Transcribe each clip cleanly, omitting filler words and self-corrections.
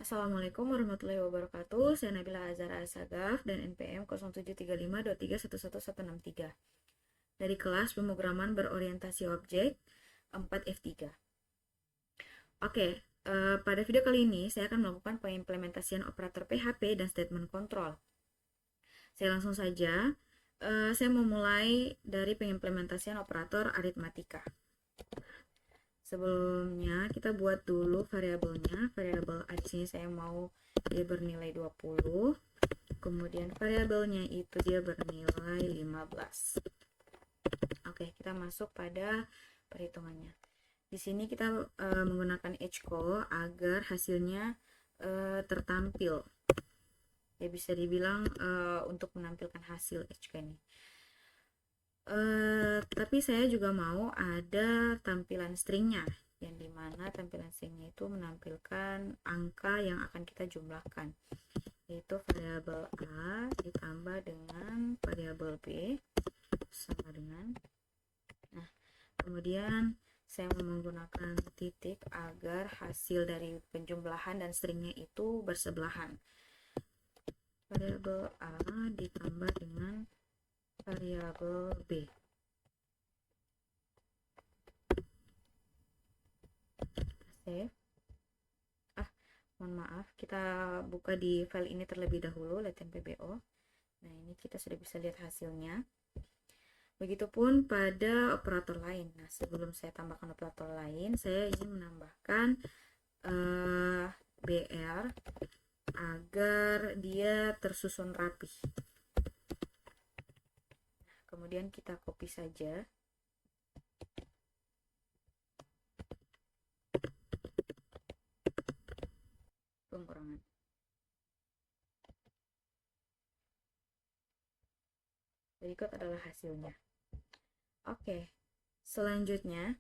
Assalamualaikum warahmatullahi wabarakatuh. Saya Nabila Azhara Asagaf dan NPM 073523111163 dari kelas pemrograman berorientasi objek 4F3. Oke, pada video kali ini saya akan melakukan pengimplementasian operator PHP dan statement control. Saya langsung saja, saya memulai dari pengimplementasian operator aritmatika. Sebelumnya kita buat dulu variabelnya. Variabel A di sini saya mau dia bernilai 20. Kemudian variabelnya itu dia bernilai 15. Oke, kita masuk pada perhitungannya. Di sini kita menggunakan hco agar hasilnya tertampil. Ya bisa dibilang untuk menampilkan hasil hco ini. Tapi saya juga mau ada tampilan stringnya, yang dimana tampilan stringnya itu menampilkan angka yang akan kita jumlahkan, yaitu variabel A ditambah dengan variabel B sama dengan. Nah, kemudian saya mau menggunakan titik agar hasil dari penjumlahan dan stringnya itu bersebelahan. Variabel A ditambah dengan variabel B. Save. Mohon maaf, kita buka di file ini terlebih dahulu, Latin PBO. Nah, ini kita sudah bisa lihat hasilnya. Begitupun pada operator lain. Nah, sebelum saya tambahkan operator lain, saya ingin menambahkan BR agar dia tersusun rapi. Kemudian kita copy saja. Pengurangan. Berikut adalah hasilnya. Oke, selanjutnya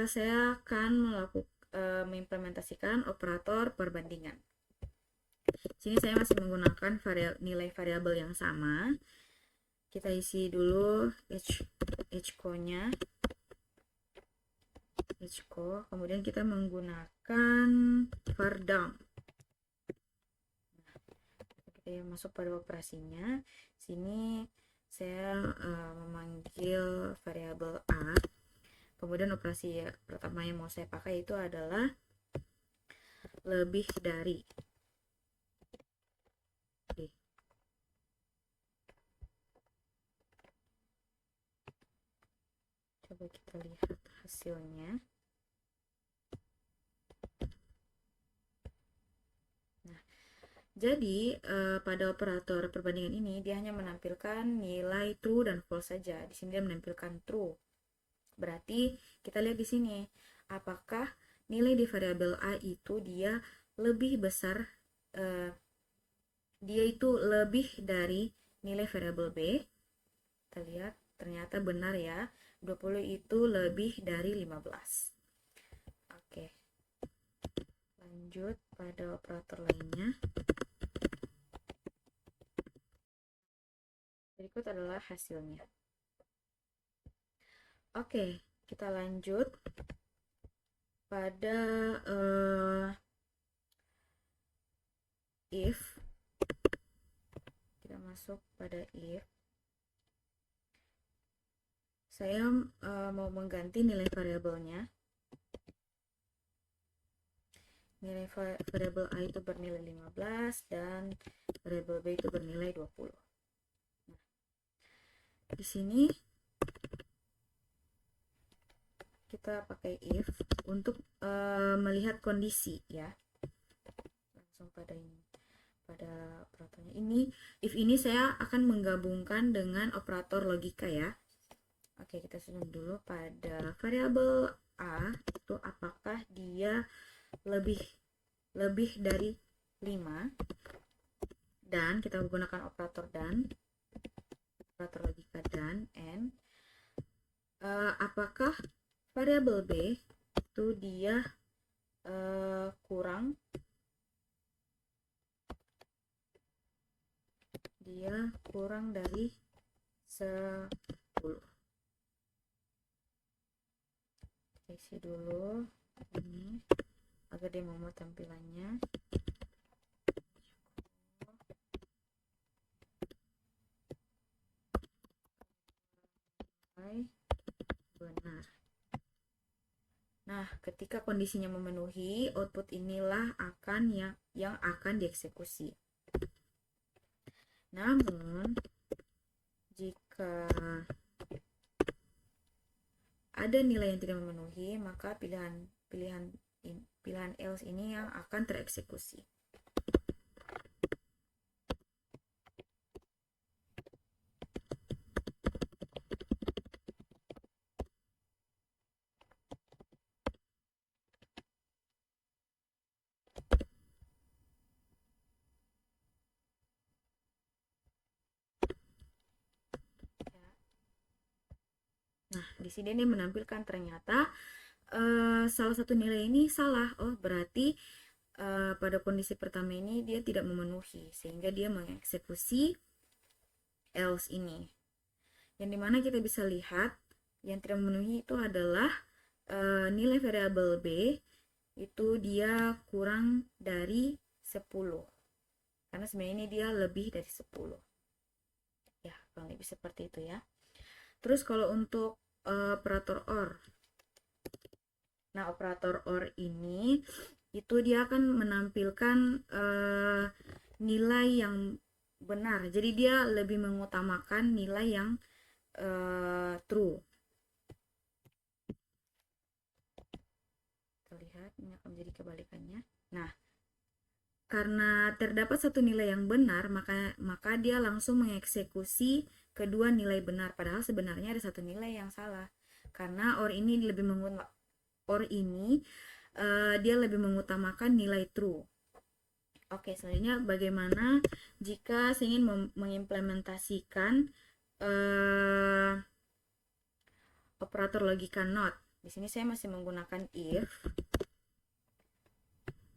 saya akan mengimplementasikan operator perbandingan. Sini saya masih menggunakan nilai variabel yang sama. Kita isi dulu hco-nya. Kemudian kita menggunakan var_dump. Kita masuk pada operasinya. Sini saya memanggil variabel A. Kemudian operasi pertama yang mau saya pakai itu adalah lebih dari. Oke. Coba kita lihat hasilnya. Nah, jadi pada operator perbandingan ini dia hanya menampilkan nilai true dan false saja. Di sini dia menampilkan true. Berarti kita lihat di sini apakah nilai di variabel A itu dia lebih besar, dia itu lebih dari nilai variabel B. Kita lihat ternyata benar ya, 20 itu lebih dari 15. Oke, lanjut pada operator lainnya. Berikut adalah hasilnya. Oke, kita lanjut pada if. Kita masuk pada if. Saya mau mengganti nilai variabelnya. Nilai variabel A itu bernilai 15 dan variabel B itu bernilai 20. Nah, di sini kita pakai if untuk melihat kondisi ya. Langsung pada ini, pada operatornya ini. If ini saya akan menggabungkan dengan operator logika ya. Oke, kita susun dulu pada variabel A itu apakah dia lebih dari 5, dan kita menggunakan operator logika dan apakah variabel B itu dia kurang dari 10. Isi dulu ini agar dia memuat tampilannya. Benar. Nah, ketika kondisinya memenuhi, output inilah yang akan dieksekusi. Namun, jika ada nilai yang tidak memenuhi, maka pilihan else ini yang akan tereksekusi. Nah, di sini dia menampilkan ternyata salah satu nilai ini salah. Oh, berarti pada kondisi pertama ini dia tidak memenuhi, sehingga dia mengeksekusi else ini. Yang dimana kita bisa lihat yang tidak memenuhi itu adalah nilai variabel B itu dia kurang dari 10. Karena sebenarnya ini dia lebih dari 10. Ya, kurang lebih seperti itu ya. Terus kalau untuk operator OR. Nah, operator OR ini itu dia akan menampilkan nilai yang benar. Jadi dia lebih mengutamakan nilai yang true. Kita lihat ini akan menjadi kebalikannya. Nah, karena terdapat satu nilai yang benar, maka dia langsung mengeksekusi kedua nilai benar. Padahal sebenarnya ada satu nilai yang salah. Karena OR ini dia lebih mengutamakan nilai true. Oke, selanjutnya bagaimana jika saya ingin mengimplementasikan operator logika not. Di sini saya masih menggunakan if.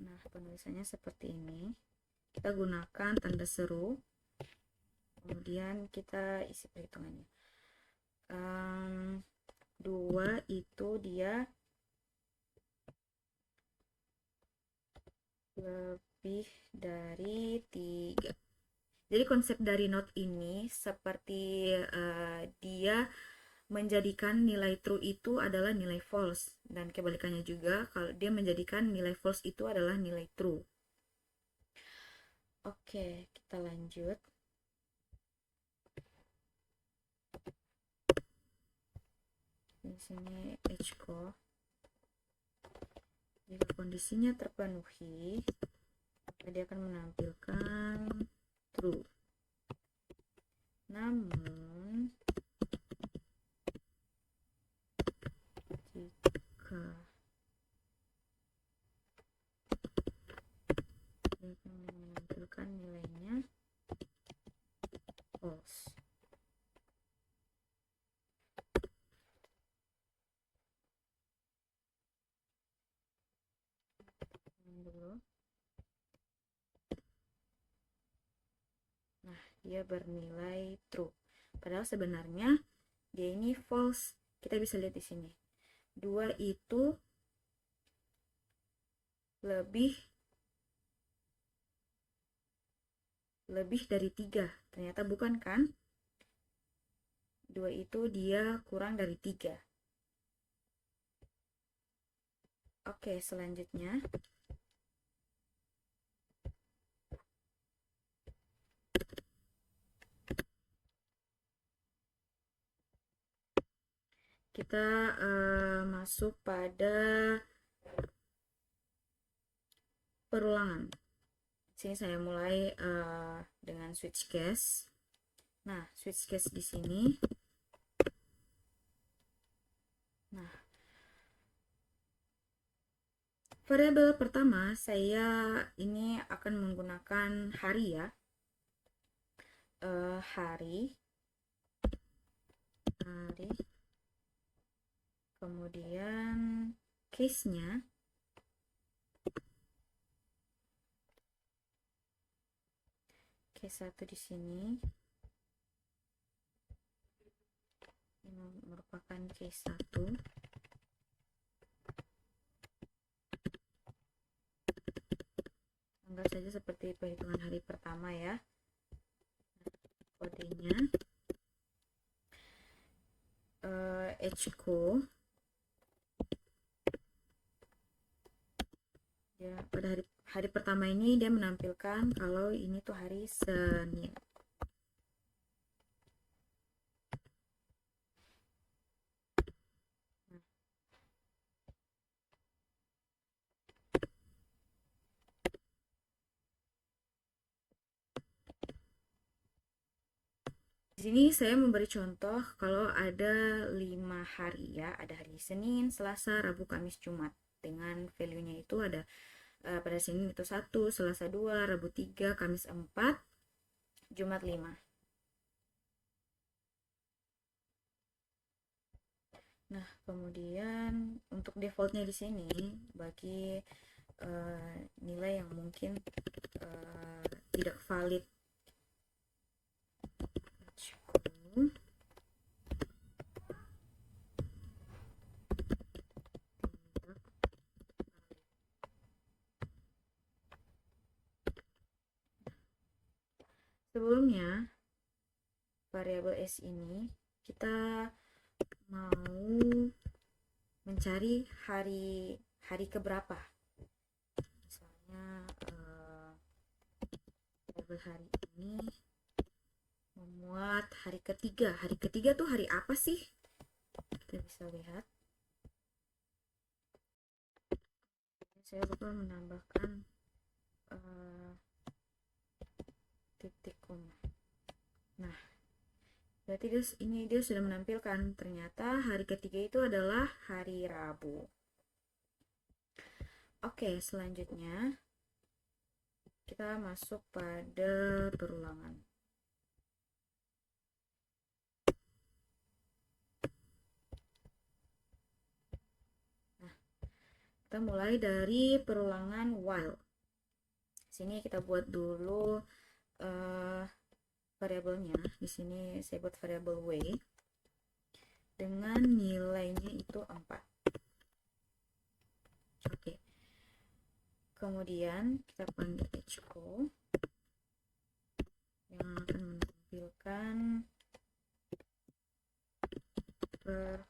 Nah, penulisannya seperti ini. Kita gunakan tanda seru. Kemudian kita isi perhitungannya. 2 itu dia lebih dari 3. Jadi konsep dari not ini seperti dia menjadikan nilai true itu adalah nilai false, dan kebalikannya juga kalau dia menjadikan nilai false itu adalah nilai true. Oke, kita lanjut. Di sini hco. Jika kondisinya terpenuhi, maka dia akan menampilkan true. Namun jika dia akan menampilkan nilainya false. Nah, dia bernilai true. Padahal sebenarnya dia ini false. Kita bisa lihat di sini. 2 itu lebih dari 3. Ternyata bukan kan? 2 itu dia kurang dari 3. Oke, selanjutnya kita masuk pada perulangan. Sini saya mulai dengan switch case. Nah, switch case di sini. Nah, variabel pertama saya ini akan menggunakan hari ya. Hari. Kemudian case-nya case 1 di sini. Ini merupakan case 1. anggap saja seperti perhitungan hari pertama ya. Kodenya HCO ya, pada hari pertama ini dia menampilkan kalau ini tuh hari Senin. Di sini saya memberi contoh kalau ada 5 hari ya, ada hari Senin, Selasa, Rabu, Kamis, Jumat. Dengan value-nya itu ada pada Senin itu 1, Selasa 2, Rabu 3, Kamis 4, Jumat 5. Nah, kemudian untuk defaultnya di sini bagi nilai yang mungkin tidak valid, sebelumnya variabel S ini kita mau mencari hari keberapa. Misalnya variabel hari ini memuat hari ketiga. Hari ketiga tuh hari apa sih? Kita bisa lihat. Saya lupa menambahkan titik koma. Nah, berarti dia sudah menampilkan ternyata hari ketiga itu adalah hari Rabu. Oke, selanjutnya kita masuk pada perulangan. Nah, kita mulai dari perulangan while. Sini kita buat dulu variabelnya. Di sini saya buat variabel w dengan nilainya itu 4. Oke. Kemudian kita panggil HO yang akan menampilkan perulangan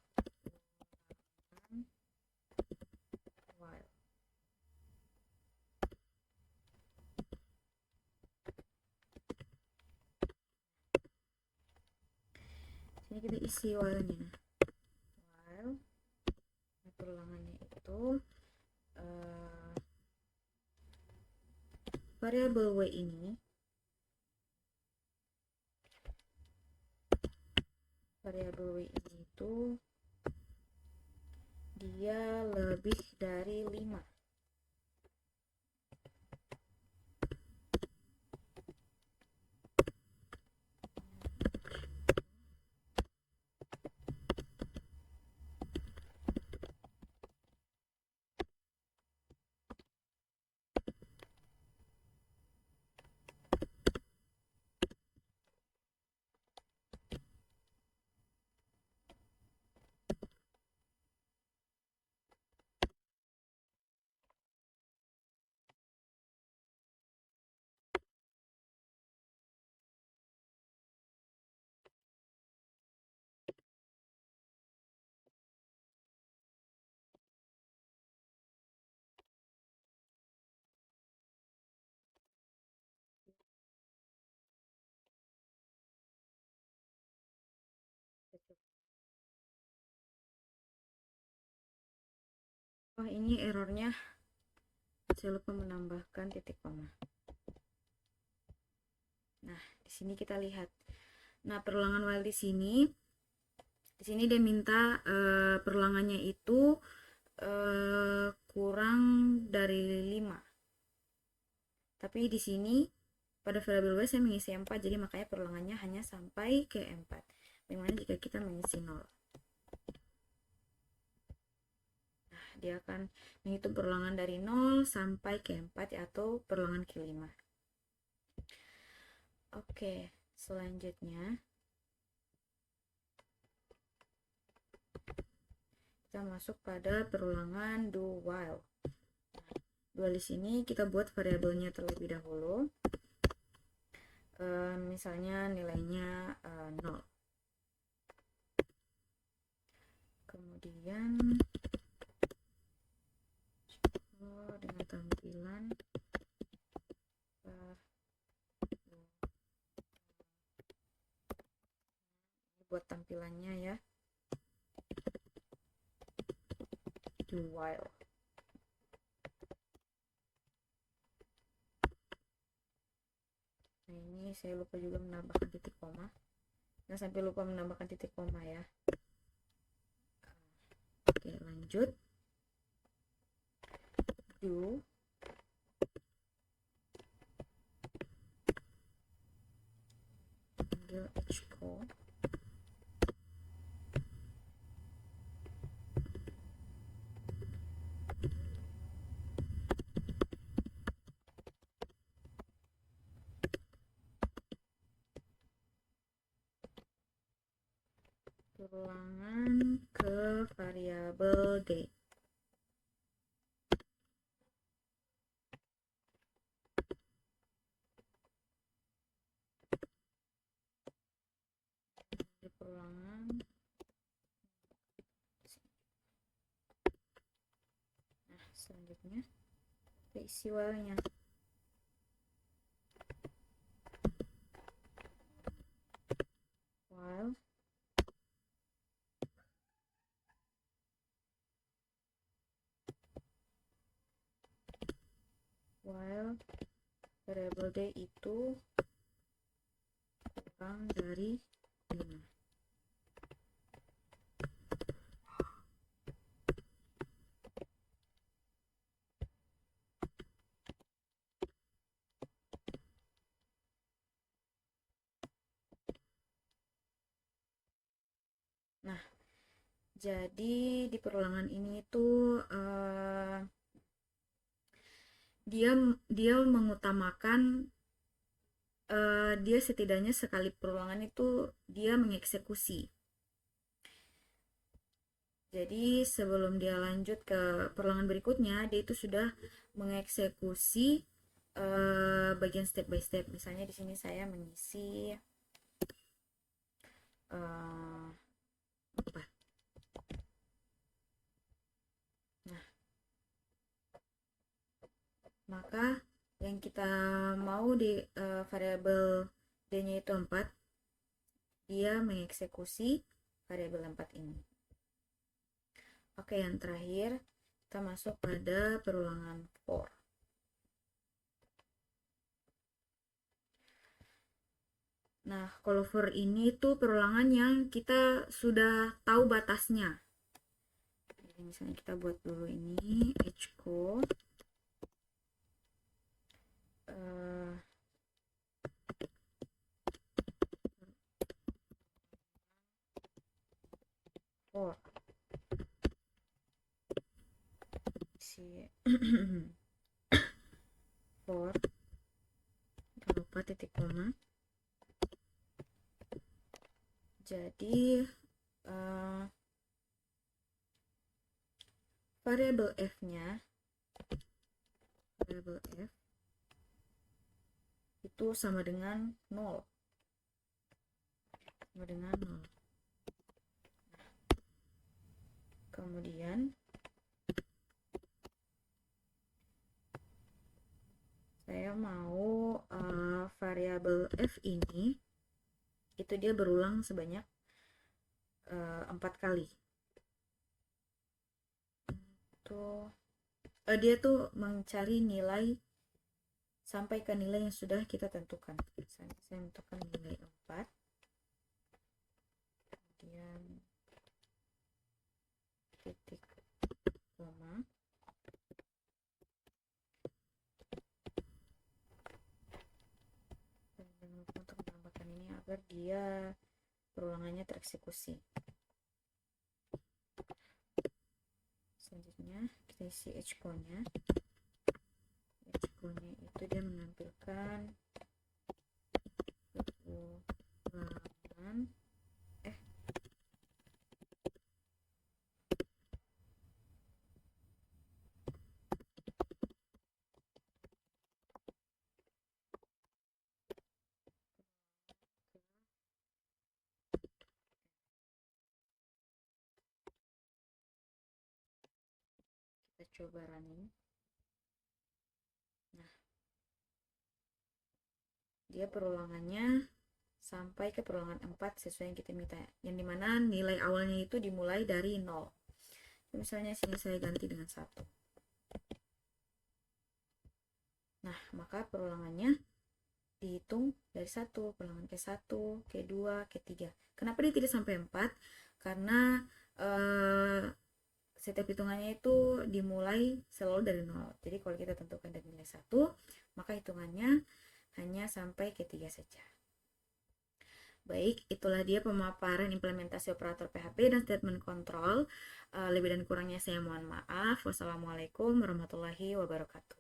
while. Sini kita isi while-nya. While perulangannya itu variabel w ini itu dia lebih dari 5. Oh, ini errornya saya lupa menambahkan titik koma. Nah, di sini kita lihat. Nah, perulangan while di sini dia minta perulangannya itu kurang dari 5. Tapi di sini pada variabel w saya mengisi 4, jadi makanya perulangannya hanya sampai ke 4. Bagaimana jika kita mengisi 0? Nah, dia akan menghitung perulangan dari 0 sampai ke 4 atau perulangan ke 5. Oke, selanjutnya kita masuk pada perulangan do while. Dual di sini kita buat variabelnya terlebih dahulu. Misalnya nilainya 0. Kemudian dengan tampilan buat tampilannya ya, do while. Nah, ini saya lupa juga menambahkan titik koma. Nah, sampai lupa menambahkan titik koma ya. Oke, lanjut. Do panggil hco perulangan ke variabel d. Di perulangan nah, selanjutnya kita isi while-nya. While variabel d itu kurang dari 5. Nah, jadi di perulangan ini tuh dia mengutamakan dia setidaknya sekali perulangan itu dia mengeksekusi. Jadi sebelum dia lanjut ke perulangan berikutnya, dia itu sudah mengeksekusi bagian step by step. Misalnya di sini saya mengisi 4. Nah, maka yang kita mau di variabel d-nya itu 4, dia mengeksekusi variabel 4 ini. Oke, yang terakhir kita masuk pada perulangan for. Nah, kalau for ini tuh perulangan yang kita sudah tahu batasnya. Jadi misalnya kita buat dulu ini hco for for jangan lupa titik koma. Jadi variabel f-nya, variabel f itu sama dengan 0. Sama dengan 0. Kemudian saya mau variabel f ini itu dia berulang sebanyak 4 kali. Dia tuh mencari nilai sampai ke nilai yang sudah kita tentukan. Misalnya saya tentukan nilai 4, kemudian titik koma, dan jangan lupa untuk menambahkan ini agar dia perulangannya tereksekusi. Selanjutnya kita isi hco-nya. Hco-nya itu dia menampilkan perulangan coba running. Nah, dia perulangannya sampai ke perulangan 4 sesuai yang kita minta, yang dimana nilai awalnya itu dimulai dari 0. Misalnya sini saya ganti dengan 1. Nah, maka perulangannya dihitung dari 1, perulangan ke 1, ke 2, ke 3. Kenapa dia tidak sampai 4? Karena setiap hitungannya itu dimulai selalu dari 0. Jadi kalau kita tentukan dari nilai 1, maka hitungannya hanya sampai ke 3 saja. Baik, itulah dia pemaparan implementasi operator PHP dan statement kontrol. Lebih dan kurangnya saya mohon maaf. Wassalamualaikum warahmatullahi wabarakatuh.